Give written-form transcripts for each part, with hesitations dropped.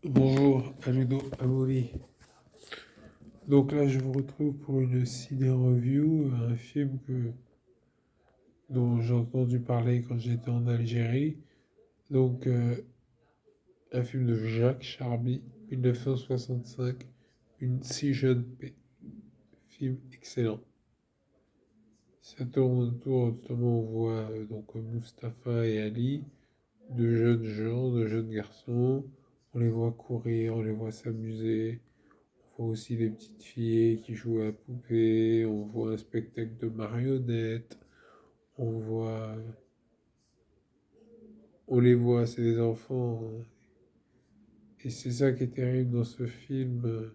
Bonjour, Aludo Amori. Donc là, je vous retrouve pour une ciné-review, un film dont j'ai entendu parler quand j'étais en Algérie. Donc, un film de Jacques Charby, 1965, Une si jeune paix. Film excellent. Ça tourne autour, notamment, on voit donc Mustapha et Ali, deux jeunes gens, deux jeunes garçons. On les voit courir, on les voit s'amuser. On voit aussi des petites filles qui jouent à la poupée, on voit un spectacle de marionnettes, on voit, on les voit, c'est des enfants. Et c'est ça qui est terrible dans ce film.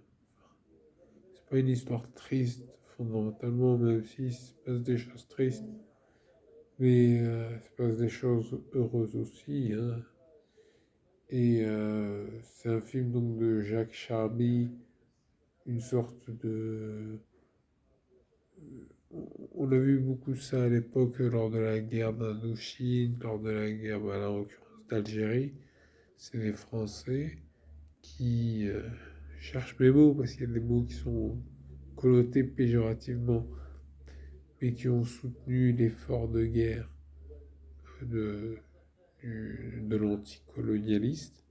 C'est pas une histoire triste, fondamentalement, même s'il se passe des choses tristes, mais il se passe des choses heureuses aussi, hein. Et c'est un film donc de Jacques Charby, une sorte de on a vu beaucoup ça à l'époque lors de la guerre d'Indochine, lors de la guerre, là, en l'occurrence d'Algérie. C'est les Français qui cherchent mes mots parce qu'il y a des mots qui sont connotés péjorativement, mais qui ont soutenu l'effort de guerre de, de l'anticolonialiste.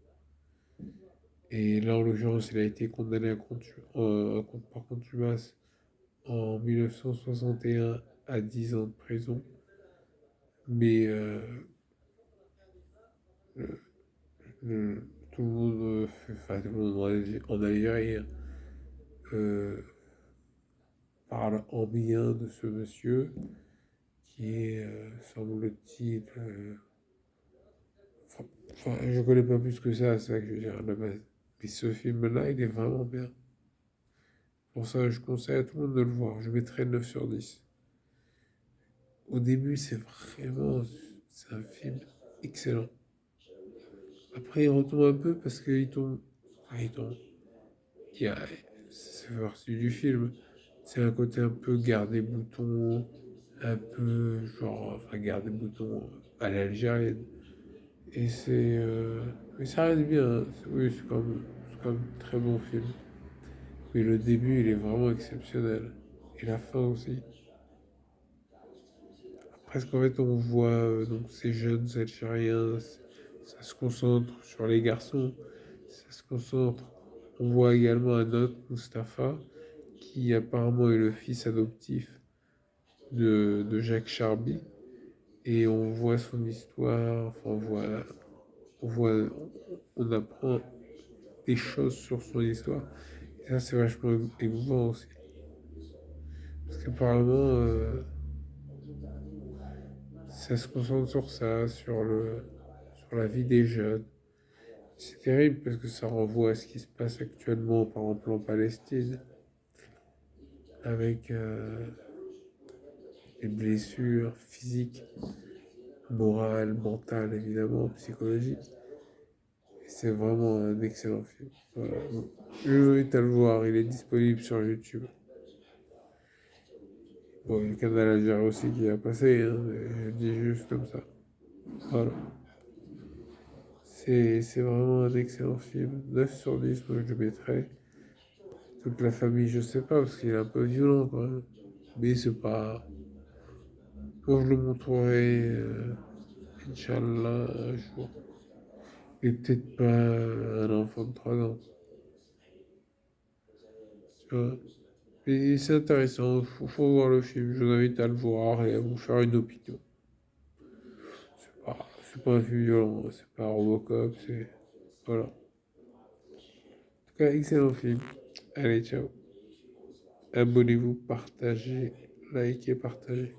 Et là, en l'occurrence, il a été condamné par contumace en 1961 à 10 ans de prison. Mais le- tout le monde, enfin tout le monde en Algérie euh, parle en bien de ce monsieur qui est, semble-t-il, enfin, je connais pas plus que ça, c'est ça que je veux dire à la base. Mais ce film-là, il est vraiment bien. Pour ça, je conseille à tout le monde de le voir. Je mettrai 9 sur 10. Au début, c'est un film excellent. Après, il retombe un peu parce qu'il tombe, enfin, il tombe. Il y a, c'est partie du film. C'est un côté un peu garde-des-boutons, un peu genre, enfin garde-des-boutons à l'algérienne. Et mais ça reste bien, hein. Oui, c'est quand même un très bon film. Mais le début, il est vraiment exceptionnel. Et la fin aussi. Presque en fait, on voit donc ces jeunes Algériens, ça se concentre sur les garçons, ça se concentre. On voit également un autre, Mustapha, qui apparemment est le fils adoptif de Jacques Charby. Et on voit son histoire, enfin on voit, on apprend des choses sur son histoire. Et ça, c'est vachement émouvant aussi. Parce qu'apparemment, ça se concentre sur ça, sur la vie des jeunes. C'est terrible parce que ça renvoie à ce qui se passe actuellement, par exemple en Palestine, avec les blessures physiques, morales, mentales évidemment, psychologiques. Et c'est vraiment un excellent film. Voilà. Je vous invite à le voir, il est disponible sur YouTube. Bon, il y a le canal Algérien aussi qui a passé, hein, mais je le dis juste comme ça. Voilà. C'est vraiment un excellent film. 9 sur 10, moi je le mettrais. Toute la famille, je sais pas, parce qu'il est un peu violent quand même. Mais c'est pas. Moi je le montrerai, Inch'Allah, un jour. Et peut-être pas un enfant de 3 ans. Tu vois. Et c'est intéressant, faut voir le film. Je vous invite à le voir et à vous faire une opinion. C'est pas un film violent, c'est pas Robocop, c'est. Voilà. En tout cas, excellent film. Allez, ciao. Abonnez-vous, partagez, likez, partagez.